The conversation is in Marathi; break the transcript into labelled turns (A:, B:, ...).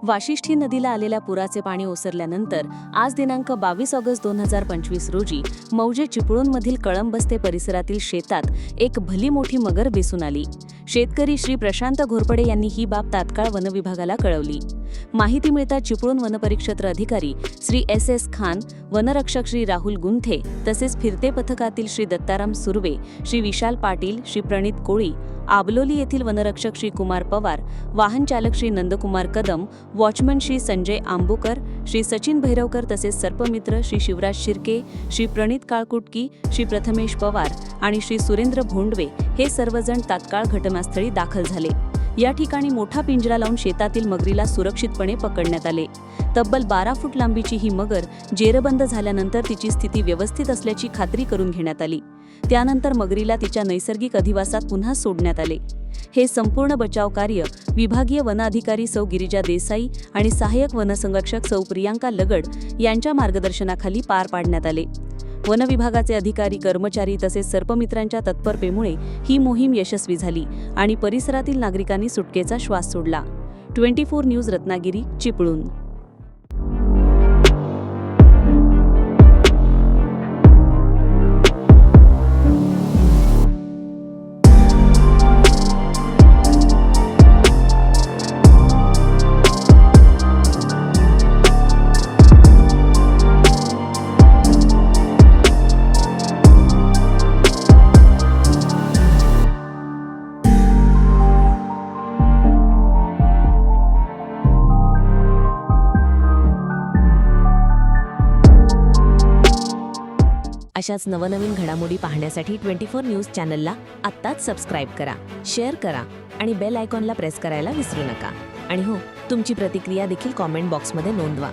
A: वाशिष्ठी नदीला आलेल्या पुराचे पाणी ओसरल्यानंतर आज दिनांक 22 ऑगस्ट 2025 रोजी मौजे चिपळूणमधील कळंबस्ते परिसरातील शेतात एक भली मोठी मगर दिसून आली. शेतकरी श्री प्रशांत घोरपडे यांनी ही बाब तात्काळ वनविभागाला कळवली. माहिती मिळताच चिपळूण वनपरिक्षेत्र अधिकारी श्री एस खान, वनरक्षक श्री राहुल गुंथे तसेच फिरते पथकातील श्री दत्ताराम सुर्वे, श्री विशाल पाटील, श्री प्रणित कोळी, आबलोली येथील वनरक्षक श्री कुमार पवार, वाहन चालक श्री नंदकुमार कदम, वॉचमन श्री संजय आंबुकर, श्री सचिन भैरवकर तसेच सर्पमित्र श्री शिवराज शिर्के, श्री प्रणित काळकुटकी, श्री प्रथमेश पवार आणि श्री सुरेंद्र भोंडवे हे सर्वजण तात्काळ घटनास्थळी दाखल झाले. या ठिकाणी मोठा पिंजरा लावून शेतातील मगरीला सुरक्षितपणे पकडण्यात आले. तब्बल 12 फूट लांबीची ही मगर जेरबंद झाल्यानंतर तिची स्थिती व्यवस्थित असल्याची खात्री करून घेण्यात आली. त्यानंतर मगरीला तिच्या नैसर्गिक अधिवासात पुन्हा सोडण्यात आले. हे संपूर्ण बचाव कार्य विभागीय वन अधिकारी सौ गिरिजा देसाई आणि सहाय्यक वनसंरक्षक सौ प्रियांका लगड यांच्या मार्गदर्शनाखाली पार पाडण्यात आले. वन विभागाचे अधिकारी, कर्मचारी तसेच सर्पमित्रांच्या तत्परतेमुळे ही मोहीम यशस्वी झाली आणि परिसरातील नागरिकांनी सुटकेचा श्वास सोडला. 24 न्यूज रत्नागिरी, चिपळूण.
B: अशाच नवनवीन घडामोडी पाहण्यासाठी 24 न्यूज चॅनलला आत्ताच सबस्क्राईब करा, शेअर करा आणि बेल आयकॉनला प्रेस करायला विसरू नका. आणि हो, तुमची प्रतिक्रिया देखील कॉमेंट बॉक्समध्ये नोंदवा.